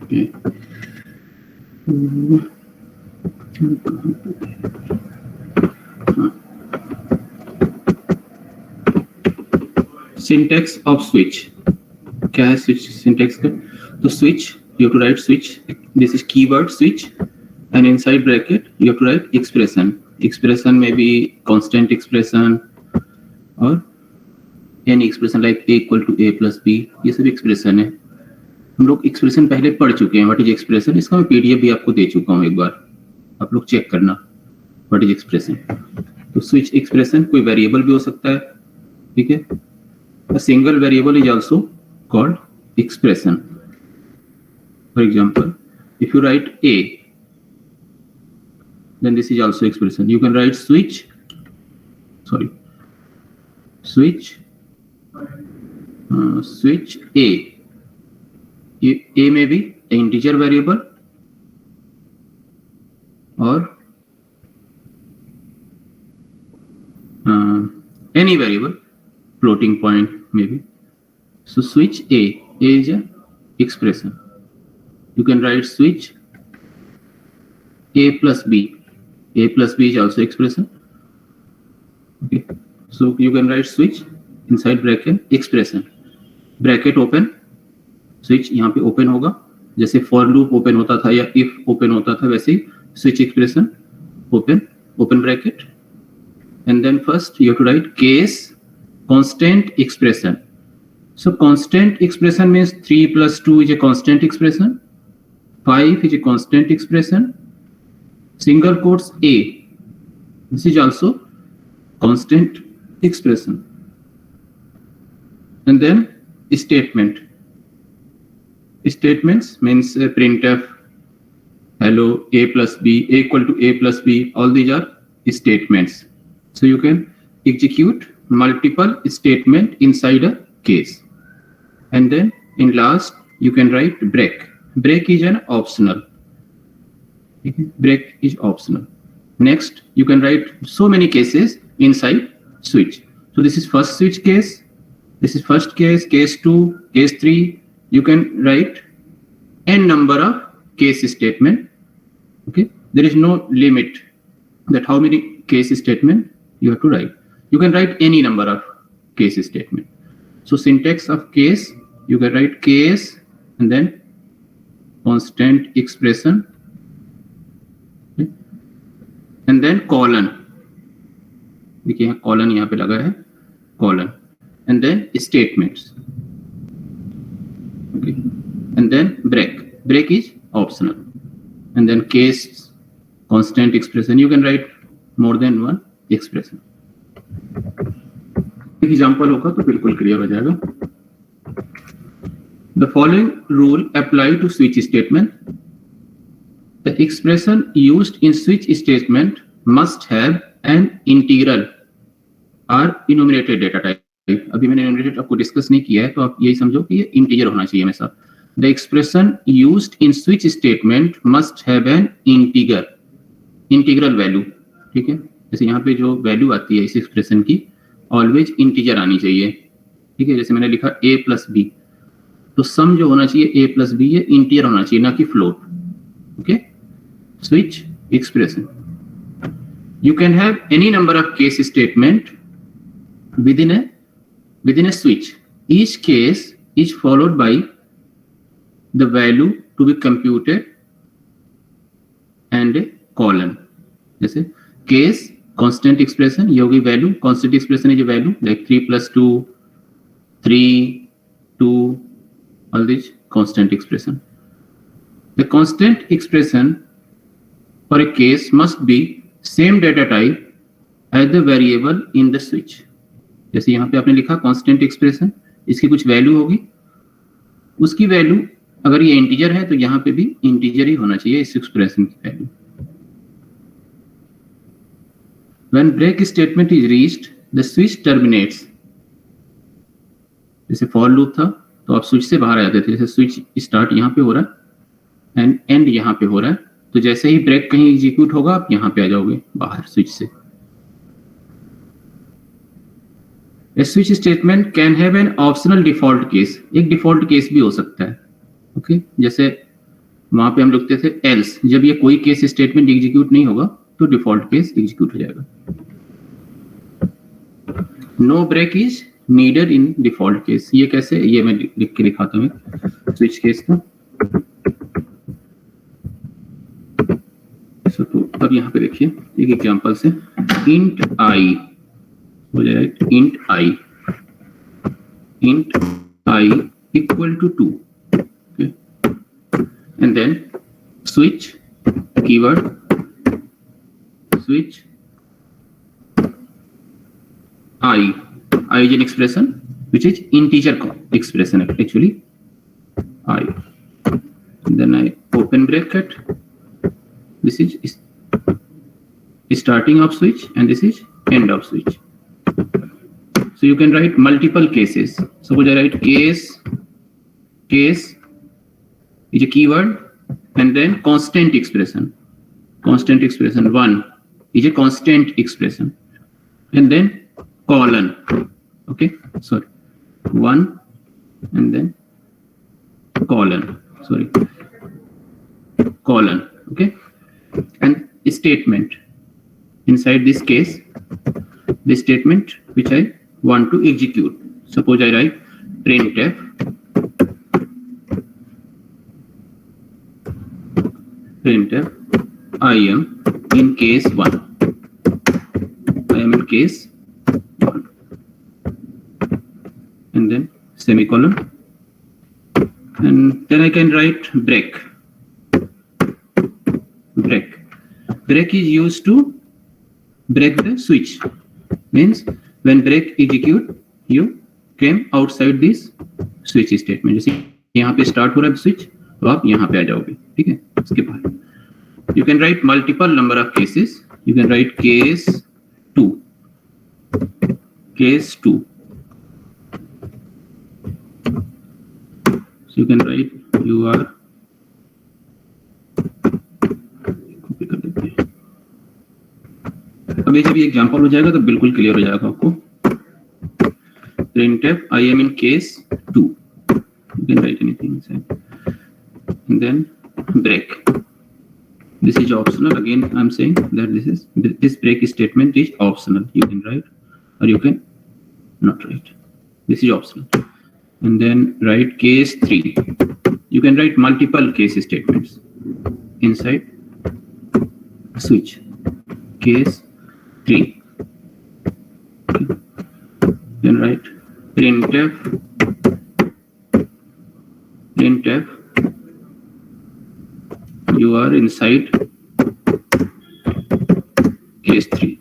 Okay. Syntax of switch. क्या है switch syntax का? तो switch you have to write switch. This is keyword switch, and inside bracket you have to write expression. Expression may be constant expression or any expression like a equal to a plus b. ये सब expression है. हम लोग expression पहले पढ़ चुके हैं. What is expression? इसका मैं PDF भी आपको दे चुका हूँ एक बार. आप लोग चेक करना. What is expression? तो switch expression कोई variable भी हो सकता है. ठीक है. A single variable is also called expression. For example, if you write a, then this is also expression. You can write switch a. A may be an integer variable or any variable, floating point maybe. So switch a is an expression. You can write switch a plus b. A plus b is also expression. Okay. So you can write switch inside bracket expression. Bracket open. Switch यहाँ पे open होगा. जैसे for loop open होता था या if open होता था वैसे ही switch expression open bracket. And then first you have to write case constant expression. So constant expression means 3 plus 2 is a constant expression. 5 is a constant expression. Single quotes a. This is also constant expression. And then statement. Statements means printf, hello, a plus b, a equal to a plus b. All these are statements. So you can execute multiple statement inside a case. And then in last you can write break. Break is an optional. Break is optional. Next you can write so many cases inside switch. So this is first switch case. This is first case, case 2, case 3. You can write n number of case statement. Okay, there is no limit that how many case statement you have to write. You can write any number of case statement. So syntax of case, you can write case and then constant expression, okay? And then colon. देखिए colon यहाँ पे लगा है, colon, and then statements. Okay. And then break. Break is optional. And then case constant expression. You can write more than one expression. Example होगा तो बिल्कुल clear हो जाएगा. The following rule apply to switch statement. The expression used in switch statement must have an integral or enumerated data type. अभी मैंने enumerated आपको discuss नहीं किया है तो आप यही समझो कि ये इंटीजर होना चाहिए हमेशा. The expression used in switch statement must have an integral value. ठीक है, जैसे यहाँ पे जो वैल्यू आती है इस एक्सप्रेशन की ऑलवेज इंटीजर आनी चाहिए. ठीक है, जैसे मैंने लिखा a प्लस बी, तो सम जो होना चाहिए a प्लस बी ये इंटीजर होना चाहिए ना कि float. Okay, switch expression. You can have any number of case statement within a switch. Each case is followed by the value to be computed and a colon. जैसे case constant expression, ये होगी value. Constant expression is a value like 3 plus 2, 3, 2, all these constant expression. The constant expression for a case must be same data type as the variable in the switch. जैसे यहाँ पे आपने लिखा constant expression, इसकी कुछ value होगी, उसकी value अगर ये इंटीजर है तो यहाँ पे भी इंटीजर ही होना चाहिए इस एक्सप्रेशन की value. When break statement is reached, the switch terminates. जैसे फॉर लूप था तो आप स्विच से बाहर आ जाते थे. जैसे स्विच स्टार्ट यहाँ पे हो रहा है एंड एंड यहाँ पे हो रहा है, तो जैसे ही ब्रेक कहीं एग्जीक्यूट होगा आप यहाँ पे आ जाओगे बाहर स्विच से. A switch statement can have an optional default case. एक डिफॉल्ट केस भी हो सकता है. ओके, जैसे वहां पे हम लिखते थे एल्स, जब ये कोई केस स्टेटमेंट एग्जीक्यूट नहीं होगा तो डिफॉल्ट केस एग्जीक्यूट हो जाएगा। No break is needed in default case. ये कैसे, ये मैं लिख के दिखाता हूँ स्विच केस का। तो अब यहाँ पे देखिए एक एग्जांपल से, इंट आई हो जाएगा, int I equal to 2, and then switch keyword, switch I is an expression which is integer expression actually, I, and then I open bracket, this is starting of switch and this is end of switch. So you can write multiple cases. Suppose I write case is a keyword and then constant expression 1 is a constant expression, and then colon, okay, sorry, 1 and then colon, okay, and statement inside this case, the statement which I want to execute. Suppose I write printf I am in case 1, and then semicolon, and then I can write break is used to break the switch, means when break execute you came outside this switch statement। जैसे यहाँ पे start हो रहा है switch तो आप यहाँ पे आ जाओगे, ठीक है। इसके बाद you can write multiple number of cases. You can write case 2, so you can write you are, अभी जब ये एग्जांपल हो जाएगा तो बिल्कुल क्लियर हो जाएगा आपको। printf I am in case 2, you can write anything inside, and then break, this is optional. Again I'm saying that this break statement is optional, you can write or you can not write, this is optional, and then write case 3. You can write multiple case statements inside switch, case 3, then write printf you are inside case 3,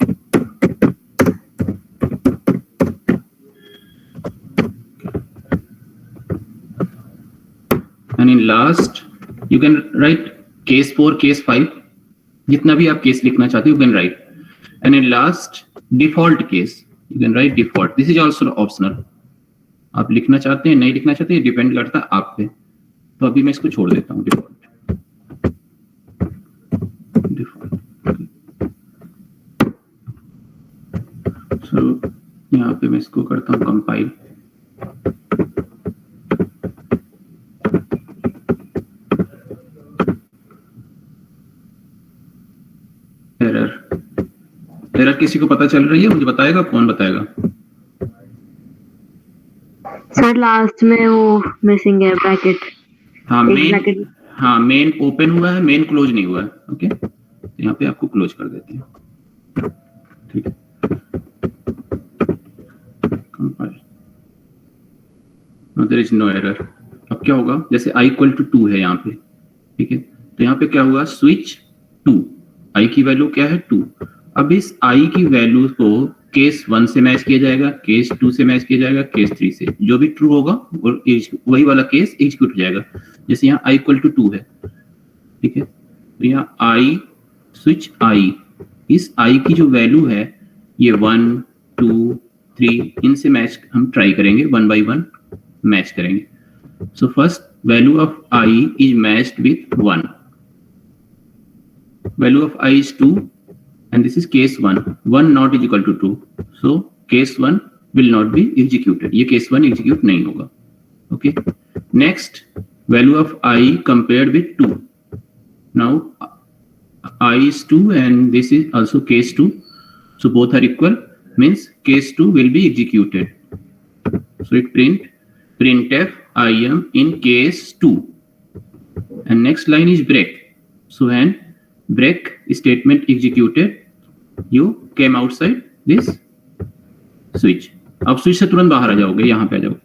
and in last you can write case 4, case 5, जितना भी आप case लिखना चाहते हो you can write, and in last default case you can write default, this is also optional, आप लिखना चाहते हैं नहीं लिखना चाहते हैं डिपेंड करता है आप पे। तो अभी मैं इसको छोड़ देता हूँ डिफॉल्ट। सो यहाँ पे मैं इसको करता हूँ कंपाइल, एरर किसी को पता चल रही है, मुझे बताएगा, कौन बताएगा? सर लास्ट में वो मिसिंग है ब्रैकेट। हाँ मेन ओपन हुआ है, मेन क्लोज नहीं हुआ है, ओके। यहाँ पे आपको क्लोज कर देते हैं, ठीक है। There is no error. अब क्या होगा, जैसे i इक्वल टू 2 है यहाँ पे, ठीक है, तो यहाँ पे क्या हुआ, स्विच 2, i की वैल्यू क्या है 2। अब इस i की वैल्यू को केस 1 से मैच किया जाएगा, केस 2 से मैच किया जाएगा, केस 3 से, जो भी ट्रू होगा वही वाला केस एग्जीक्यूट हो जाएगा। जैसे यहाँ i इक्वल टू 2 है, ठीक है, तो यहाँ i स्विच i, इस i की जो वैल्यू है ये 1 2 3 इनसे मैच हम ट्राई करेंगे, 1 by 1 मैच करेंगे। So first value of i is matched with 1, value of i is 2 and this is case 1 not is equal to 2, so case 1 will not be executed, ये case 1 execute नहीं होगा, okay। Next value of i compared with 2, Now I is 2 and this is also case 2. So both are equal, means case 2 will be executed. So it printf I am in case 2. And next line is break. So when break statement executed, you came outside this switch. अब switch से तुरंत बाहर आ जाओगे, यहाँ पे आ जाओगे,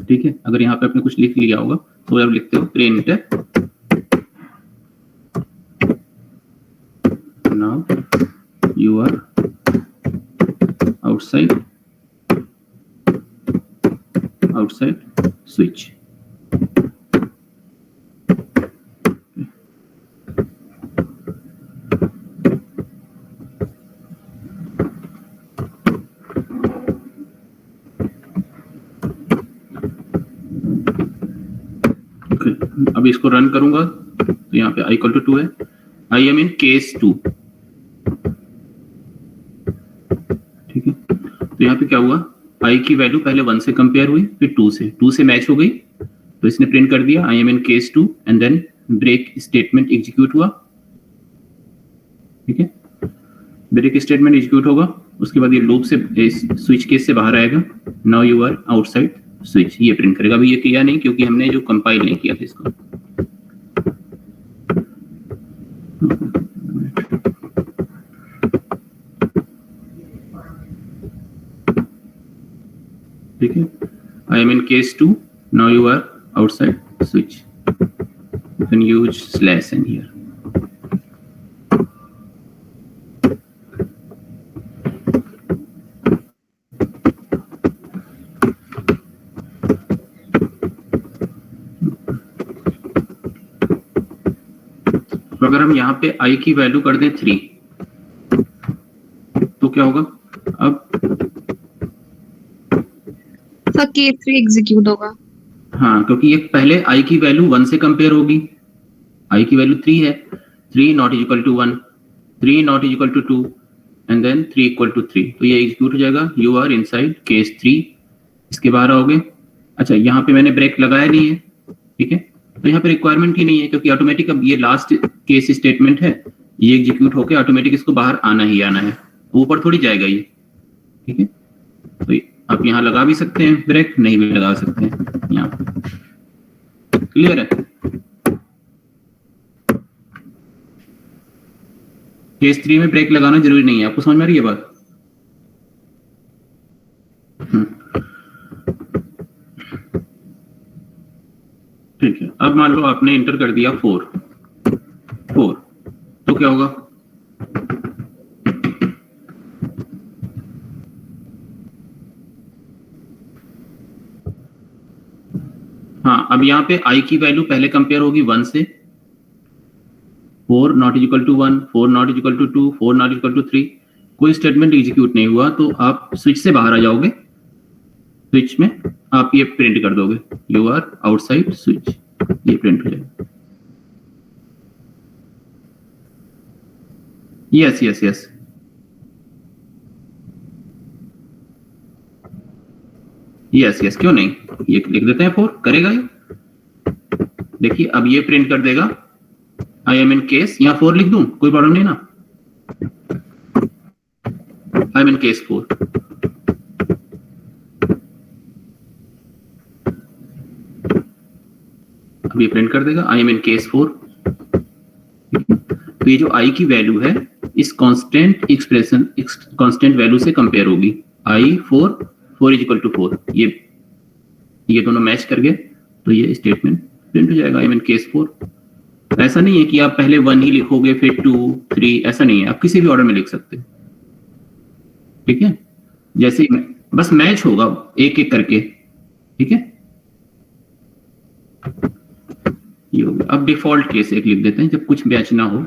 ठीक है। अगर यहाँ पे आपने कुछ लिख लिया होगा तो आप लिखते हो print now you are outside switch. Okay. अब इसको रन करूंगा तो यहाँ पे i इक्वल टू 2 है, आई एम इन केस 2, ठीक है। तो यहाँ पे क्या हुआ, i की वैल्यू पहले 1 से कंपेयर हुई, फिर 2 से मैच हो गई, तो इसने प्रिंट कर दिया I am in case 2 and then break statement execute हुआ, ठीक है। ब्रेक स्टेटमेंट एग्जीक्यूट होगा, उसके बाद ये लूप से स्विच केस से बाहर आएगा, now you are outside switch, ये प्रिंट करेगा। अभी ये किया नहीं क्योंकि हमने जो कंपाइल नहीं किया था इसको। ठीक है, I am in case 2, now you are outside switch, you can use slash in here. अगर हम यहाँ पे i की वैल्यू कर दें 3 तो क्या होगा, अब केस 3 एग्जीक्यूट होगा। हाँ, क्योंकि ये पहले i की वैल्यू 1 से कंपेयर होगी, i की वैल्यू 3 है, 3 not is equal to 1, 3 not is equal to 2 and then 3 equal to 3, तो ये एग्जीक्यूट हो जाएगा, यू आर इनसाइड केस 3, इसके बाहर आओगे। अच्छा, यहाँ पे मैंने ब्रेक लगाया नहीं है, ठीक है, तो यहाँ पे रिक्वायरमेंट ही नहीं है क्योंकि ऑटोमेटिक अब ये लास्ट केस स्टेटमेंट है, ये एग्जीक्यूट होके ऑटोमेटिक इसको बाहर आना ही आना है, ऊपर थोड़ी जाएगा ये, ठीक है। तो आप यहाँ लगा भी सकते हैं ब्रेक, नहीं भी लगा सकते हैं, यहाँ क्लियर है। केस 3 में ब्रेक लगाना जरूरी नहीं है, आपको समझ में आ रही है बात। ठीक है, अब मान लो आपने इंटर कर दिया 4, तो क्या होगा, हाँ, अब यहाँ पे i की वैल्यू पहले कंपेयर होगी 1 से, 4 not is equal to 1, 4 not is equal to 2, 4 not is equal to 3, कोई स्टेटमेंट एग्जीक्यूट नहीं हुआ, तो आप स्विच से बाहर आ जाओगे, स्विच में आप ये प्रिंट कर दोगे, यू आर आउटसाइड स्विच, ये प्रिंट हो जाएगा। Yes yes yes, yes yes, क्यों नहीं, ये लिख देते हैं 4, करेगा ये। देखिए अब ये प्रिंट कर देगा आई एम इन केस, यहाँ 4 लिख दूं, कोई प्रॉब्लम नहीं ना, आई एम इन केस 4, अब ये प्रिंट कर देगा आई एम इन केस 4। तो ये जो i की वैल्यू है इस कांस्टेंट एक्सप्रेशन, कांस्टेंट वैल्यू से कंपेयर होगी, i 4 इज इक्वल टू 4, ये दोनों मैच कर गए, तो ये स्टेटमेंट प्रिंट हो जाएगा आई मीन केस 4। ऐसा नहीं है कि आप पहले 1 ही लिखोगे फिर 2 3, ऐसा नहीं है, आप किसी भी ऑर्डर में लिख सकते हैं, ठीक है, जैसे बस मैच होगा एक एक करके, ठीक है। ये हो गया। अब डिफॉल्ट केस एक लिख देते हैं, जब कुछ मैच ना हो,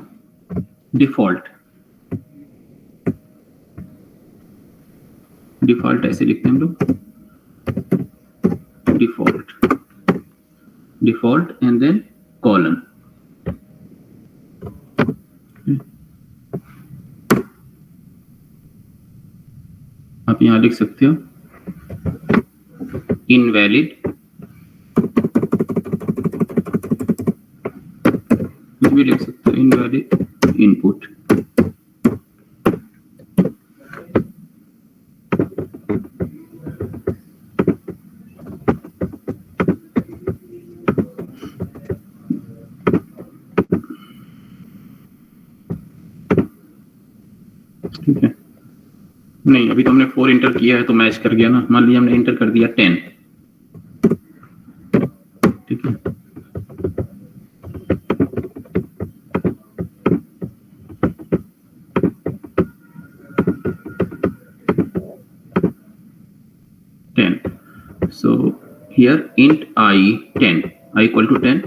डिफॉल्ट ऐसे लिखते हैं हम लोग, डिफॉल्ट एंड देन कॉलन। आप यहां लिख सकते हो इनवैलिड, भी लिख सकते हो, इनवैलिड इनपुट। ठीक है, नहीं अभी तो हमने 4 इंटर किया है तो मैच कर गया ना। मान लीजिए हमने इंटर कर दिया 10, ठीक है, so here int I 10, I equal to 10,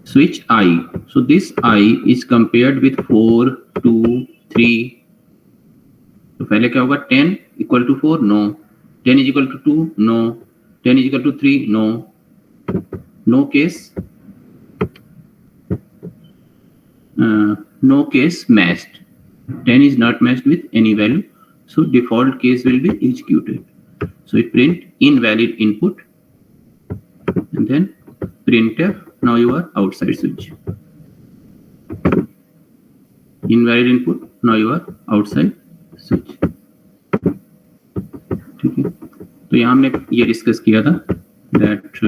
switch I, so this I is compared with 4 2 3, तो पहले क्या होगा, 10 equal to 4, no, 10 is equal to 2, no, 10 is equal to 3, no, no case, no case matched, 10 is not matched with any value, so default case will be executed. So it print invalid input and then printf, now you are outside switch, invalid input, now you are outside switch। ठीक है, तो यहाँ हमने ये discuss किया था that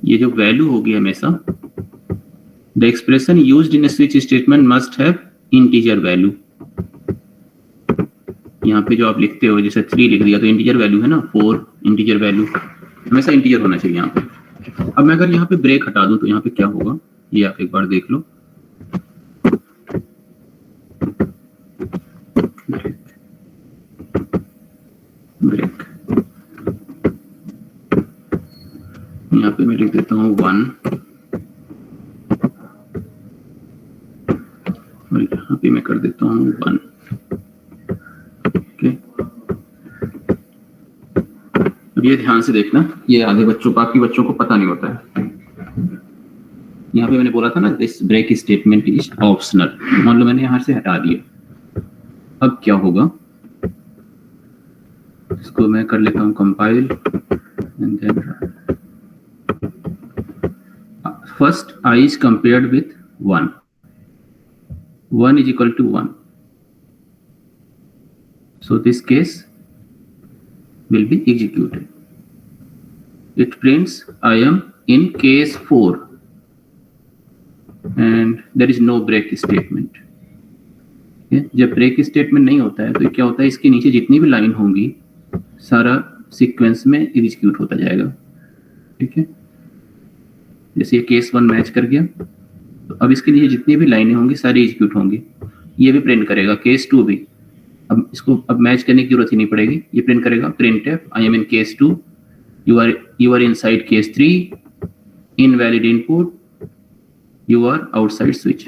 ये जो वैल्यू होगी हमेशा, the expression used in switch statement must have integer value. यहाँ पे जो आप लिखते हो जैसे 3 लिख दिया तो इंटीजर वैल्यू है ना, 4 इंटीजर वैल्यू, हमेशा इंटीजर होना चाहिए यहाँ पे। अब मैं अगर यहाँ पे ब्रेक हटा दूं तो यहाँ पे क्या होगा, ये आप एक बार देख लो। ब्रेक, यहाँ पे मैं लिख देता हूँ 1 और यहाँ पे मैं कर देता हूँ 1। अब ये ध्यान से देखना, ये आधे बच्चों, बाकी बच्चों को पता नहीं होता है। यहाँ पे मैंने बोला था ना this break statement is optional, मान लो मैंने यहाँ से हटा दिया, अब क्या होगा, इसको मैं कर लेता हूँ compile and then first I is compared with 1, 1 is equal to 1, so this case will be executed. It prints I am in case 4 and there is no break statement। जब ब्रेक स्टेटमेंट नहीं होता है तो क्या होता है, इसके नीचे जितनी भी लाइन होंगी सारा सीक्वेंस में एग्जीक्यूट होता जाएगा। ठीक है, जैसे ये केस 1 मैच कर गया तो अब इसके नीचे जितनी भी लाइनें होंगी सारी एग्जीक्यूट होंगी, ये भी प्रिंट करेगा, केस 2 भी। अब इसको अब मैच करने की जरूरत ही नहीं पड़ेगी, ये प्रिंट करेगा printf I am in case 2, you are inside case 3, invalid input, you are outside switch।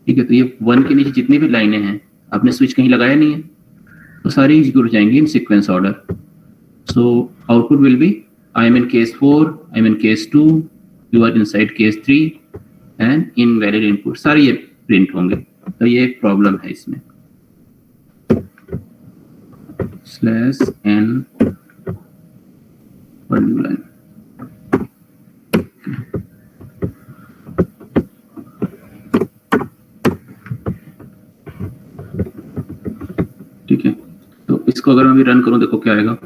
ठीक है, तो ये 1 के नीचे जितनी भी लाइनें हैं, आपने स्विच कहीं लगाया नहीं है तो सारी एग्जीक्यूट हो जाएंगी in sequence order. So output will be I am in case 4, I am in case 2, you are inside case 3 and invalid input, सारे ये प्रिंट होंगे। तो ये एक प्रॉब्लम है इसमें। /n पर न्यू लाइन, ठीक है। तो इसको अगर मैं भी रन करूं, देखो क्या आएगा,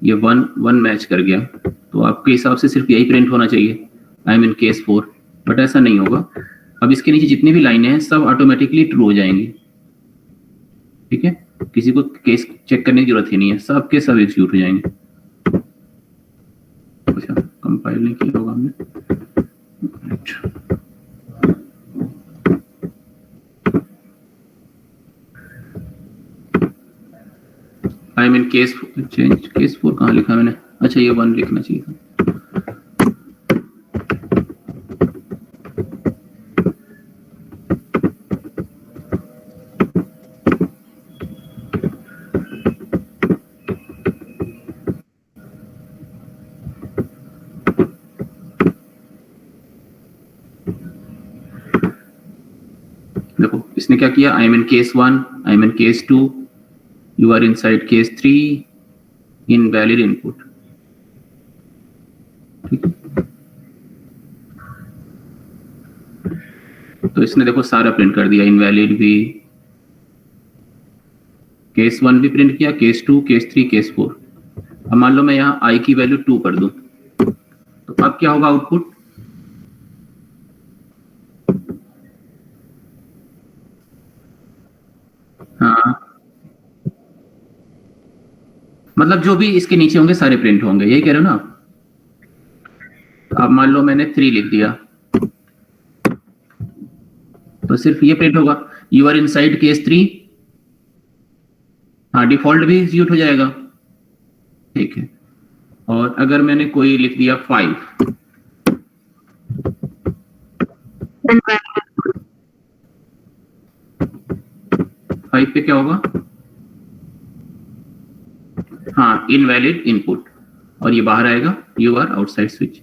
ये 1 मैच कर गया, तो आपके हिसाब से सिर्फ यही प्रिंट होना चाहिए आई एम इन केस 4, बट ऐसा नहीं होगा। अब इसके नीचे जितनी भी लाइनें हैं सब ऑटोमेटिकली ट्रू हो जाएंगी। ठीक है, किसी को केस चेक करने की जरूरत ही नहीं है, सब के सब एग्जीक्यूट हो जाएंगे। अच्छा, कंपाइल नहीं किया होगा हमने। I mean case change, case 4 कहाँ लिखा मैंने, अच्छा ये 1 लिखना चाहिए था। देखो इसने क्या किया, I am in case 1, I am in case 2, you are inside case 3, invalid input. ठीक है, तो इसने देखो सारा प्रिंट कर दिया, इनवैलिड भी, केस 1 भी प्रिंट किया, केस 2, केस 3, केस 4। अब मान लो मैं यहाँ आई की वैल्यू 2 कर दूं, तो अब क्या होगा आउटपुट? हाँ, मतलब जो भी इसके नीचे होंगे सारे प्रिंट होंगे, यही कह रहे हो ना आप? अब मान लो मैंने 3 लिख दिया, तो सिर्फ ये प्रिंट होगा, यू आर इनसाइड केस 3। हाँ, डिफॉल्ट भी एग्जीक्यूट हो जाएगा, ठीक है। और अगर मैंने कोई लिख दिया 5, पे क्या होगा? हाँ, इनवैलिड इनपुट, और ये बाहर आएगा, यू आर आउटसाइड स्विच,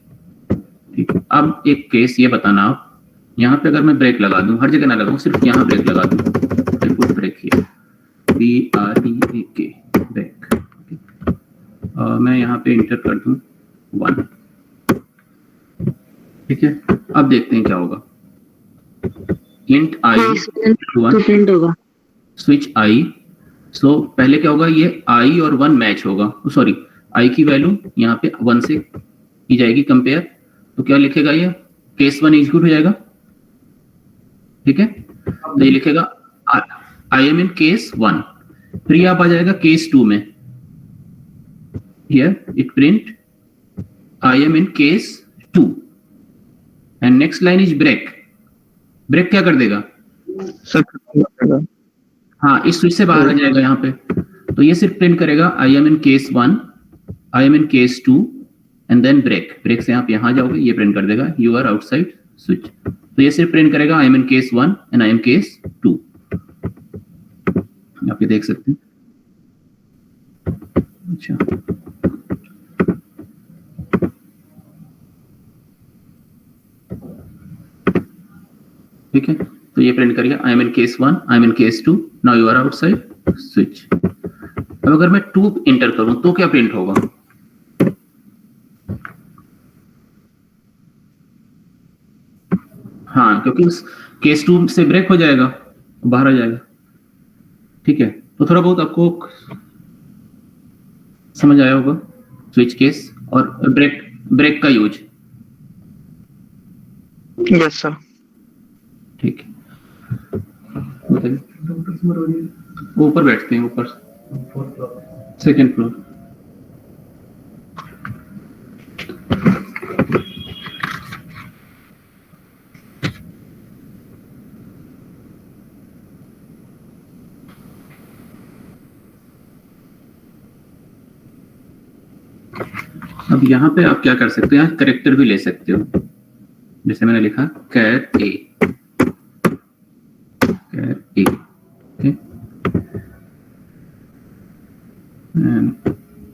ठीक है। अब एक केस ये बताना आप, यहाँ पे अगर मैं ब्रेक लगा दूं, हर जगह ना लगाऊं, सिर्फ यहाँ ब्रेक लगा दूं, put break here, BREAK, break, और मैं यहाँ पे इंटर कर दूं 1, ठीक है। अब देखते हैं क्या होगा। इंट आई प्रिंट होगा, स्विच आई, सो पहले क्या होगा, ये आई और 1 मैच होगा, सॉरी आई की वैल्यू यहाँ पे 1 से की जाएगी कंपेयर, तो क्या लिखेगा ये? केस 1 एग्जीक्यूट हो जाएगा, ठीक है। तो ये लिखेगा आई एम इन केस 1, फिर ये आप आ जाएगा केस 2 में, here it print I am in case 2, and next line is break. Break क्या कर देगा? हाँ, इस स्विच से बाहर आ जाएगा यहाँ पे, तो ये सिर्फ प्रिंट करेगा I am in case 1, I am in case 2, and then break. Break से आप यहाँ जाओगे, ये प्रिंट कर देगा यू आर आउटसाइड स्विच, तो ये सिर्फ प्रिंट करेगा I am in case 1 and I am case 2। आप ये देख सकते हैं, अच्छा, ठीक है। तो ये प्रिंट करिए I am in case 1, I am in case 2, now you are outside switch. अब अगर मैं 2 इंटर करूं तो क्या प्रिंट होगा? हाँ, क्योंकि केस 2 से ब्रेक हो जाएगा, बाहर आ जाएगा, ठीक है। तो थोड़ा बहुत आपको समझ आया होगा स्विच केस और ब्रेक का यूज। यस सर, ठीक है, ऊपर बैठते हैं, ऊपर सेकेंड फ्लोर। अब यहाँ पे आप क्या कर सकते हैं, करेक्टर भी ले सकते हो, जैसे मैंने लिखा कैर ए,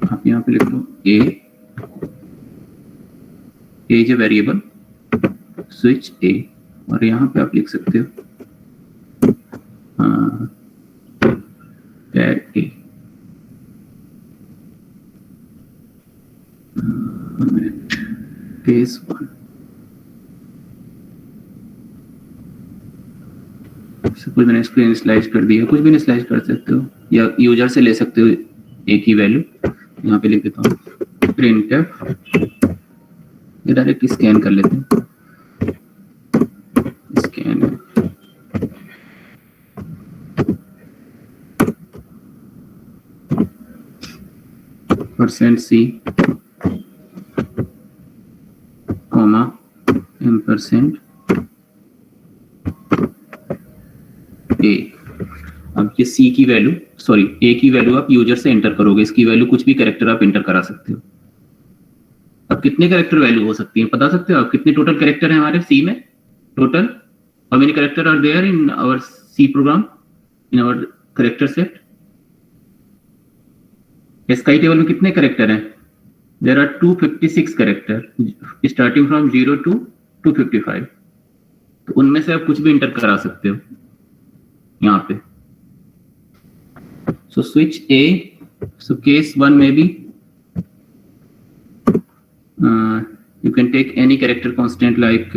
आप यहाँ पे लिख दो A is a variable switch A, और यहाँ पे आप लिख सकते हो कैर ए, केस 1। कुछ मैंने स्क्रीन स्लाइड कर दिया, कुछ भी नहीं स्लाइड कर सकते हो, या यूजर से ले सकते हो ए की वैल्यू। यहाँ पे लिख देता हूँ प्रिंटफ, ये डायरेक्ट स्कैन कर लेते हैं, स्कैन %C, कॉमा %, ए। अब ये सी की वैल्यू, सॉरी ए की वैल्यू आप यूजर से एंटर करोगे, इसकी वैल्यू कुछ भी कैरेक्टर आप एंटर करा सकते हो। अब कितने कैरेक्टर वैल्यू हो सकती है बता सकते हो आप? कितने टोटल कैरेक्टर हैं हमारे सी में total? How many character are there in our C program, in our character set? ASCII table में कितने कैरेक्टर हैं? There are 256 character starting from 0 to 255, तो उनमें से आप कुछ भी एंटर करा सकते हो यहाँ पे। So switch A, so case 1 maybe you can take any character constant like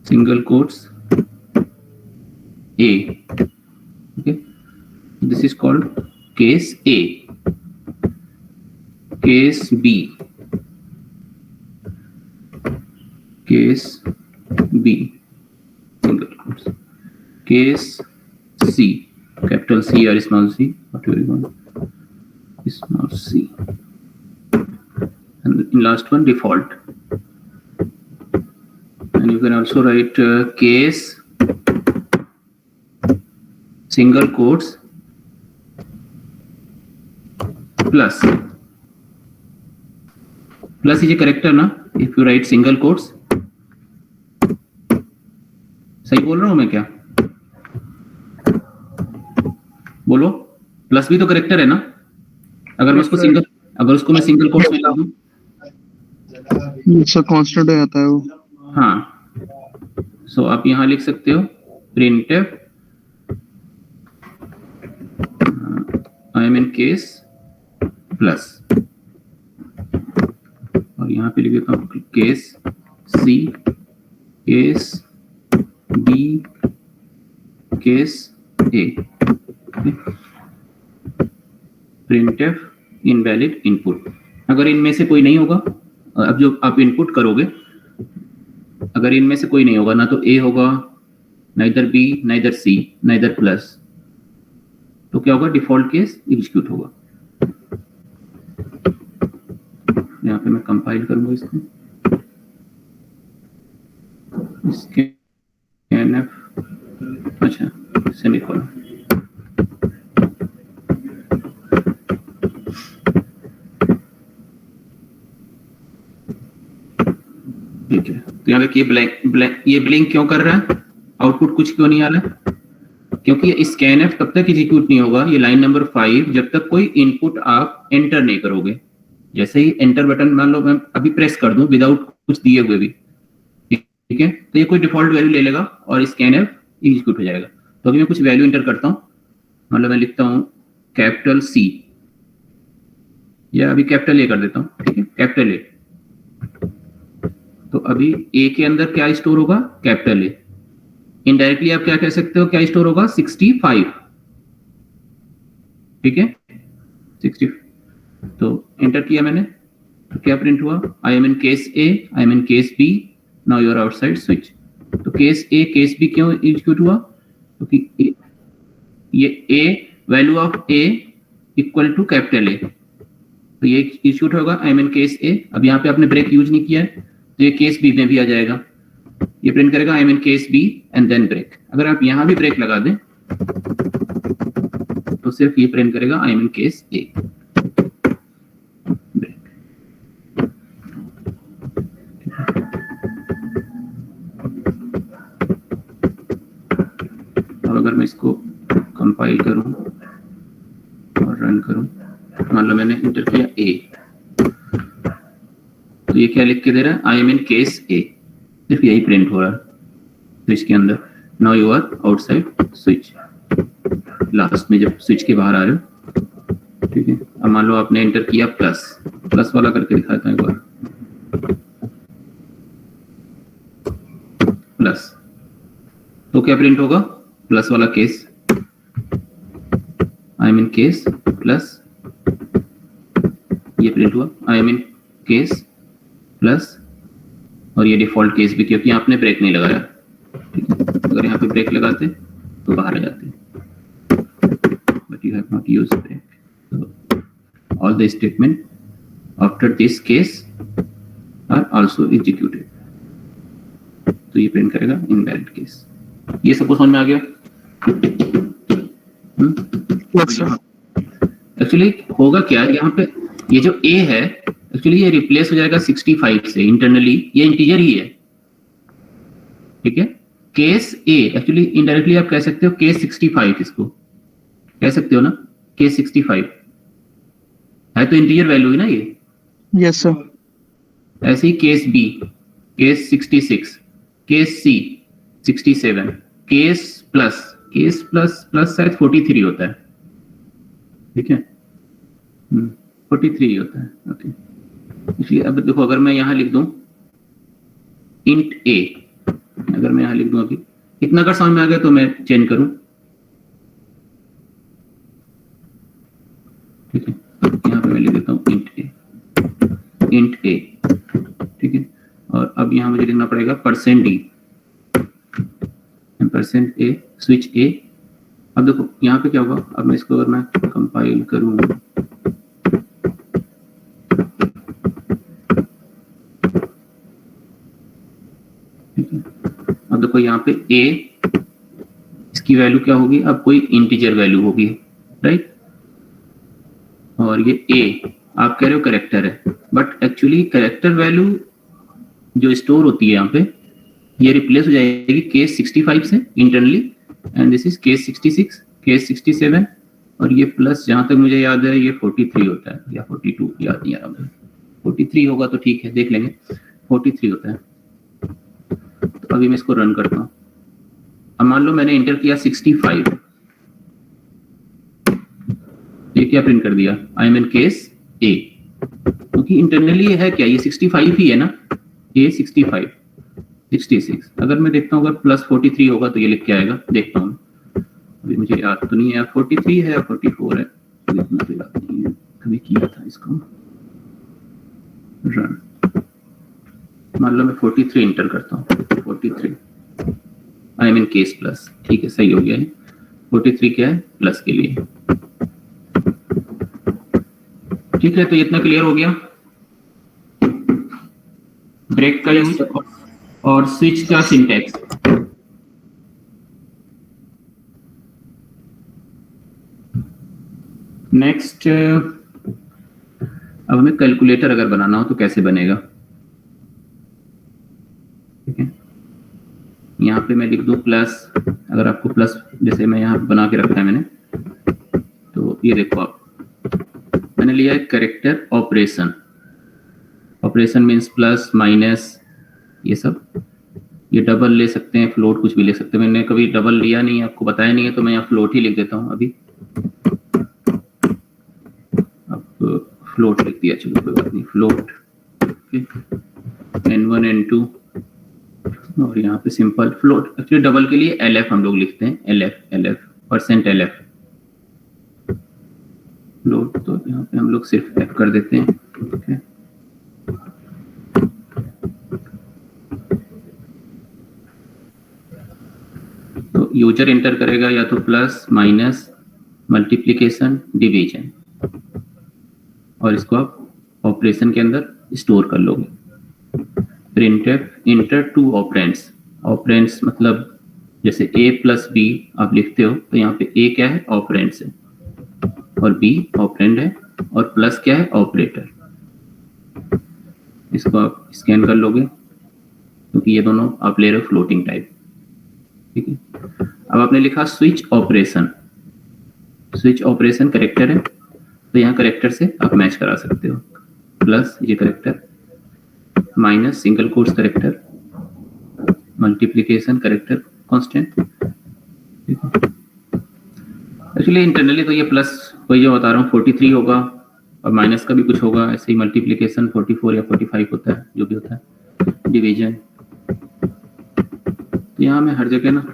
single quotes A. Okay, this is called case A. Case B. Case B, single quotes. Case C, capital C or small c, whatever you want, small c. And in last one, default. And you can also write case single quotes plus. Plus is a character ना, if you write single quotes. सही बोल रहा हूं मैं क्या? बोलो, plus भी तो करेक्टर है ना? अगर मैं उसको मैं सिंगल कोट्स में ला दूं, इसका कांस्टेंट हो जाता है वो। हाँ, सो आप यहां लिख सकते हो printf I am in case plus, और यहाँ पे लिख देता हूँ केस सी, केस बी, केस ए। printf invalid input. अगर इनमें से कोई नहीं होगा, अब जो आप इनपुट करोगे, अगर इनमें से कोई नहीं होगा, ना तो ए होगा, neither B, neither C, neither plus, तो क्या होगा? डिफॉल्ट केस एग्जीक्यूट होगा। यहाँ पे मैं कंपाइल करूंगा इसके एनएफ, अच्छा सेमीकोलन। ठीक है, तो यहाँ पे ये ब्लिंक क्यों कर रहा है? आउटपुट कुछ क्यों नहीं आ रहा है? क्योंकि ये स्कैनएफ तब तक एग्जीक्यूट नहीं होगा, ये लाइन नंबर 5, जब तक कोई इनपुट आप एंटर नहीं करोगे। जैसे ही एंटर बटन मान लो मैं अभी प्रेस कर दूं विदाउट कुछ दिए हुए भी, ठीक है, तो ये कोई डिफॉल्ट वैल्यू ले लेगा और स्कैनएफ एग्जीक्यूट हो जाएगा। तो अभी मैं कुछ वैल्यू एंटर करता हूं, मतलब मैं लिखता हूं कैपिटल सी, या अभी कैपिटल ए कर देता हूं, ठीक है, कैपिटल ए। तो अभी ए के अंदर क्या स्टोर होगा? Capital A. इनडायरेक्टली आप क्या कह सकते हो, क्या स्टोर होगा? 65, ठीक है, 60। तो एंटर किया मैंने, तो क्या प्रिंट हुआ? I am in case A, I am in case B, now you are outside switch. तो केस ए, केस बी क्यों एग्जीक्यूट हुआ? क्योंकि ये A, value of A equal to capital A, तो ये एग्जीक्यूट होगा आई एम इन केस ए। अब यहाँ पे आपने ब्रेक यूज नहीं किया है, तो ये केस बी में भी आ जाएगा, ये प्रिंट करेगा I am in case B and then break. अगर आप यहां भी ब्रेक लगा दें तो सिर्फ ये प्रिंट करेगा I am in case A, break. अब अगर मैं इसको कंपाइल करूं और रन करूं, मान लो मैंने इंटर किया ए, तो ये क्या लिख के दे रहा है? आई एम इन केस ए, सिर्फ यही प्रिंट हो रहा है स्विच के अंदर। Now you are outside switch, last में जब स्विच के बाहर आ रहे हो, ठीक है। अब मान लो आपने एंटर किया प्लस, प्लस वाला करके दिखाता हूं एक बार, प्लस, तो क्या प्रिंट होगा? प्लस वाला case, I am in case plus, ये प्रिंट हुआ I am in case plus, और ये डिफॉल्ट केस भी, क्योंकि आपने ब्रेक नहीं लगाया, ठीक है। अगर यहाँ पे ब्रेक लगाते तो बाहर आ जाते, but you have not used break. All the statement after this case are also executed, तो ये प्रिंट करेगा इनवैलिड केस। ये सबको समझ में आ गया? एक्चुअली होगा क्या यहाँ पे, ये जो ए है एक्चुअली ये रिप्लेस हो जाएगा 65 से। इंटरनली ये इंटीजर ही है, ठीक है। केस ए एक्चुअली इनडायरेक्टली आप कह सकते हो केस 65, इसको कह सकते हो ना, केस 65 है तो इंटीजर वैल्यू है ना ये। Yes sir. ऐसे ही केस बी, केस 66, केस सी 67, केस प्लस प्लस शायद 43 होता है, ठीक है, 43 होता है, ओके। इसलिए अब देखो, अगर मैं यहां लिख दूं इंट ए, अगर मैं यहाँ लिख दूं अभी, इतना अगर समझ में आ गया तो मैं चेंज करूं, ठीक है। यहाँ पे मैं लिख देता हूँ इंट ए, ठीक है। और अब यहाँ मुझे लिखना पड़ेगा %d, %a स्विच ए। अब देखो यहाँ पे क्या होगा, अब मैं इसको अगर मैं कंपाइल करूँ, ठीक है। अब देखो यहाँ पे a, इसकी वैल्यू क्या होगी, अब कोई इंटीजर वैल्यू होगी, राइट। और ये a आप कह रहे हो कैरेक्टर है, बट एक्चुअली कैरेक्टर वैल्यू जो स्टोर होती है यहाँ पे, ये रिप्लेस हो जाएगी केस 65 से internally, and this is case 66, case 67, और ये प्लस जहां तक मुझे याद है ये 43 होता है या 42, याद नहीं आ रहा मुझे, 43 होगा तो ठीक है, देख लेंगे, 43 होता है। तो अभी मैं इसको रन करता हूँ। अब मान लो मैंने इंटर किया 65, ये क्या प्रिंट कर दिया, आई एम इन केस ए, क्योंकि इंटरनली ये है क्या, ये 65 ही है ना, ए 65 66। अगर मैं देखता हूँ अगर प्लस 43 होगा तो ये लिख के आएगा, देखता हूँ, अभी मुझे याद तो नहीं है 43 है या 44 है, इतना तो याद नहीं है, कभी किया था इसको रन। मान लो मैं 43 इंटर करता हूँ, 43 आई मीन केस प्लस, ठीक है, सही हो गया है। 43 क्या है, प्लस के लिए, ठीक है। तो इतना क्लियर हो गया ब्रेक का यूज और स्विच का सिंटैक्स। नेक्स्ट, अब हमें कैलकुलेटर अगर बनाना हो तो कैसे बनेगा, ठीक है। यहाँ पे मैं लिख दूं प्लस, अगर आपको प्लस जैसे मैं यहाँ बना के रखा है मैंने, तो ये देखो आप, मैंने लिया है character operation, operation means plus minus ये सब, ये डबल ले सकते हैं, फ्लोट कुछ भी ले सकते हैं, मैंने कभी डबल लिया नहीं है, आपको बताया नहीं है, तो मैं यहाँ फ्लोट ही लिख देता हूँ अभी। अब फ्लोट लिख दिया, चलो कोई बात नहीं, फ्लोट, n1 n2, और यहाँ पे सिंपल फ्लोट, एक्चुअली डबल के लिए LF हम लोग लिखते हैं, LF %LF फ्लोट, तो यहाँ पे हम लोग सिर्फ F कर देते हैं, ठीक है। तो यूजर एंटर करेगा या तो प्लस माइनस मल्टीप्लिकेशन डिवीजन, और इसको आप ऑपरेशन के अंदर स्टोर कर लोगे। Printf enter two operands, operands मतलब जैसे a प्लस बी आप लिखते हो, तो यहाँ पे a क्या है, ऑपरेंड्स है, और b ऑपरेंड है, और प्लस क्या है, ऑपरेटर। इसको आप स्कैन कर लोगे, क्योंकि ये दोनों आप ले रहे हो फ्लोटिंग टाइप, ठीक है। अब आपने लिखा switch operation, switch operation character है, तो यहाँ करेक्टर से आप मैच करा सकते हो, प्लस ये character, minus single quotes character, multiplication character constant, ठीक है। एक्चुअली इंटरनली तो ये प्लस वही जो बता रहा हूँ 43 होगा, और माइनस का भी कुछ होगा, ऐसे ही मल्टीप्लिकेशन 44 या 45 होता है, जो भी होता है, डिवीजन। तो यहाँ मैं हर जगह ना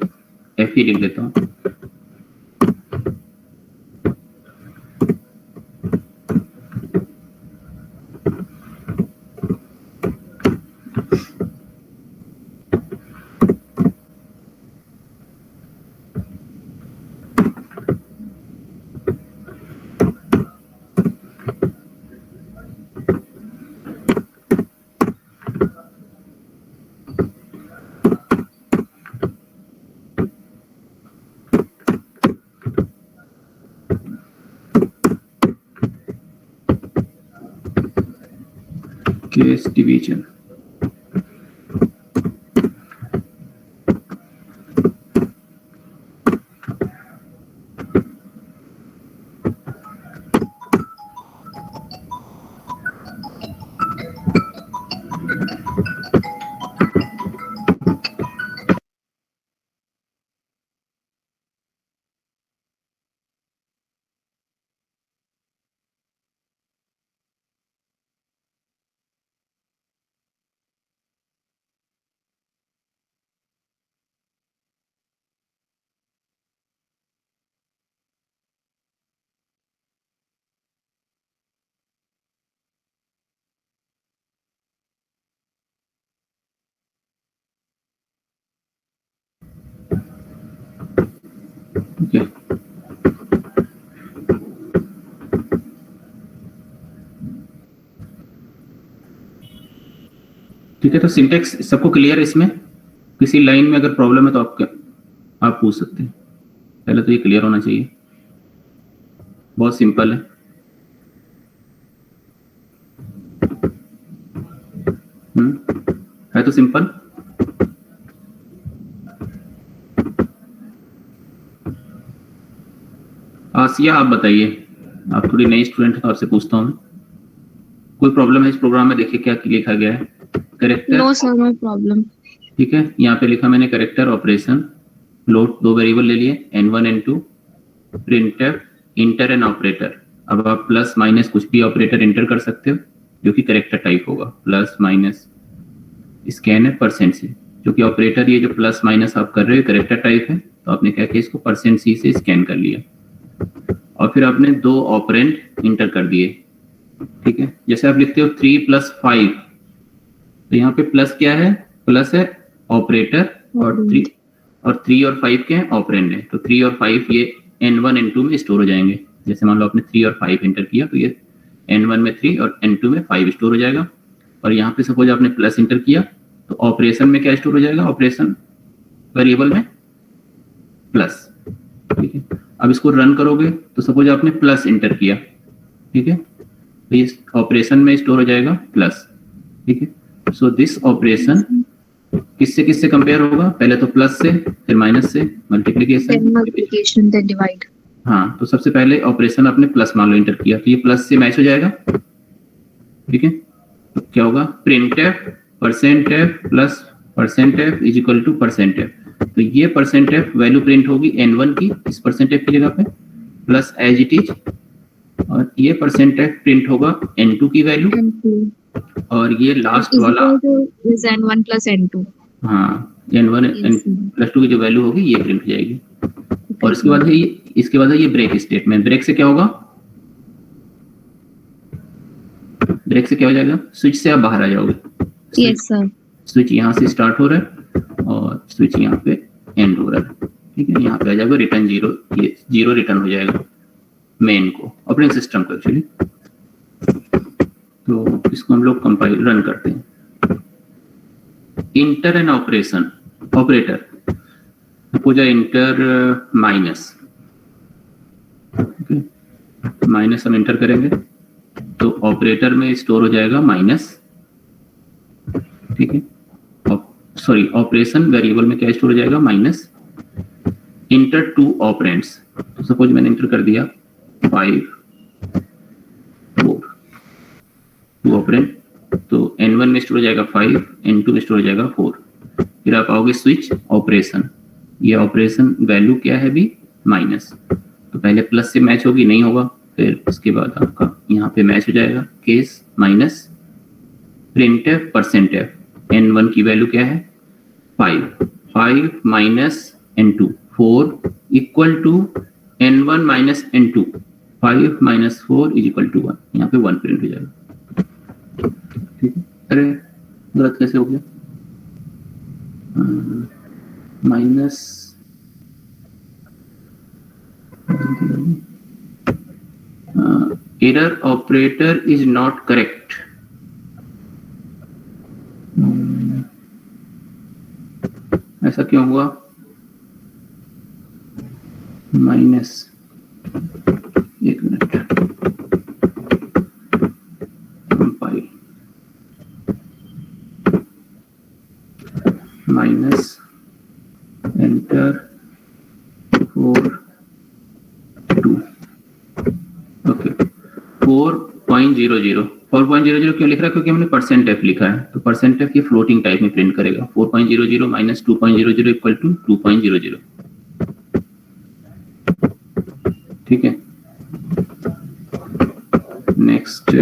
F ही लिख देता हूँ। केस डिवीजन, ठीक है, तो सिंटेक्स सबको क्लियर है? इसमें किसी लाइन में अगर प्रॉब्लम है तो आप पूछ सकते हैं। पहले तो ये क्लियर होना चाहिए, बहुत सिंपल है। है तो सिंपल। आसिया आप बताइए, आप थोड़ी नई स्टूडेंट है तो आपसे पूछता हूँ मैं, कोई प्रॉब्लम है इस प्रोग्राम में? देखिए क्या लिखा गया है, character. No sir, no problem. ठीक है, यहाँ पे लिखा मैंने करेक्टर ऑपरेशन, फ्लोट, दो वेरिएबल ले लिए n1 n2, printf, inter and operator. अब आप प्लस माइनस कुछ भी ऑपरेटर इंटर कर सकते हो जो कि करेक्टर टाइप होगा। प्लस माइनस स्कैन है परसेंट से, जो कि ऑपरेटर ये जो प्लस माइनस आप कर रहे हो करेक्टर टाइप है, तो आपने क्या किया, इसको परसेंट सी से स्कैन कर लिया और फिर आपने दो ऑपरेंड इंटर कर दिए। ठीक है, जैसे आप लिखते हो 3 + 5, तो यहाँ पे प्लस क्या है, प्लस है ऑपरेटर, और 3 और 5 क्या है, ऑपरेंड है। तो 3 और 5 ये n1 n2 में स्टोर हो जाएंगे। जैसे मान लो आपने 3 और 5 इंटर किया तो ये n1 में 3 और n2 में 5 स्टोर हो जाएगा। और यहाँ पे सपोज आपने प्लस इंटर किया तो ऑपरेशन में क्या स्टोर हो जाएगा, ऑपरेशन वेरिएबल में प्लस। ठीक है, अब इसको रन करोगे तो सपोज आपने प्लस इंटर किया, ठीक है, तो ये ऑपरेशन में स्टोर हो जाएगा प्लस। ठीक है, सो दिस ऑपरेशन किससे किससे कंपेयर होगा, पहले तो प्लस से, फिर माइनस से, मल्टीप्लिकेशन देन डिवाइड। हाँ, तो सबसे पहले ऑपरेशन आपने प्लस मान लो इंटर किया तो ये प्लस से मैच हो जाएगा। ठीक है, तो क्या होगा, printf %f plus %f is equal to %f। तो ये %f वैल्यू प्रिंट होगी n1 की, इस %f की जगह पे प्लस एज इट इज, और ये %f प्रिंट होगा n2 की वैल्यू, और ये लास्ट वाला n1 + n2। हाँ, n1 + 2 की जो वैल्यू होगी ये प्रिंट हो जाएगी। और इसके बाद है ये ब्रेक स्टेटमेंट। ब्रेक से क्या होगा, ब्रेक से क्या हो जाएगा, स्विच से आप बाहर आ जाओगे। Yes sir. स्विच यहाँ से स्टार्ट हो रहा है और स्विच यहाँ पे एंड हो रहा है। ठीक है, यहाँ पे आ जाएगा रिटर्न 0, ये 0 रिटर्न हो जाएगा मेन को, ऑपरेटिंग सिस्टम को एक्चुअली। तो इसको हम लोग कंपाइल रन करते हैं। Inter and operation, operator suppose inter minus, minus हम इंटर करेंगे तो ऑपरेटर में स्टोर हो जाएगा माइनस। ठीक है, सॉरी, ऑपरेशन वेरिएबल में क्या स्टोर हो जाएगा, माइनस। इंटर 2 ऑपरेंड्स, तो सपोज मैंने इंटर कर दिया 5 4 2 ऑपरेंड, तो n1 में स्टोर हो जाएगा 5, n2 में स्टोर हो जाएगा 4। फिर आप आओगे स्विच ऑपरेशन, ये ऑपरेशन वैल्यू क्या है भी, माइनस। तो पहले प्लस से मैच होगी, नहीं होगा, फिर उसके बाद आपका यहाँ पे मैच हो जाएगा case minus. Printf %f, n1 की वैल्यू क्या है 5 minus n2 4 equal to n1 minus n2, 5 minus 4 is equal to 1, यहाँ पे 1 प्रिंट हो जाएगा। ठीक है, अरे गलत कैसे हो गया, minus error, operator is not correct. ऐसा क्यों हुआ, माइनस, एक minute, compile, minus enter 4 2, okay, 4.00 क्यों लिख रहा है, क्योंकि हमने %f लिखा है, तो %f ये फ्लोटिंग टाइप में प्रिंट करेगा। 4.00 माइनस 2.00 इक्वल टू 2.00। ठीक है, नेक्स्ट,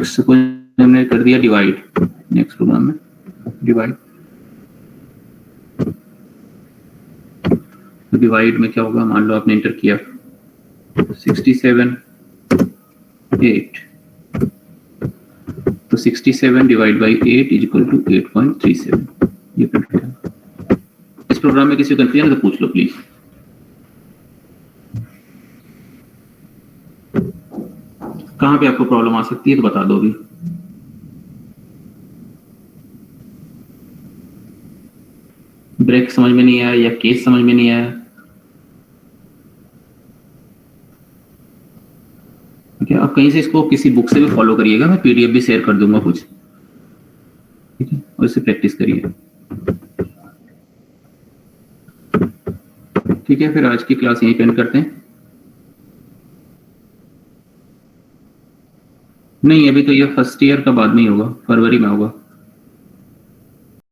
सपोज हमने कर दिया डिवाइड, नेक्स्ट प्रोग्राम में डिवाइड, तो डिवाइड में क्या होगा, मान लो आपने इंटर किया 67 8, तो 67 divide by 8 is equal to 8.37, ये प्रिंट करेगा। इस प्रोग्राम में किसी को कंफ्यूजन है तो पूछ लो प्लीज। कहाँ पे आपको प्रॉब्लम आ सकती है तो बता दो अभी। ब्रेक समझ में नहीं आया या केस समझ में नहीं आया? ठीक है, अब कहीं से इसको किसी बुक से भी फॉलो करिएगा, मैं पीडीएफ भी शेयर कर दूंगा कुछ, ठीक है, और इससे प्रैक्टिस करिए। ठीक है, फिर आज की क्लास यहीं पे एंड करते हैं। नहीं, अभी तो ये फर्स्ट ईयर का बाद में ही होगा, फरवरी में होगा।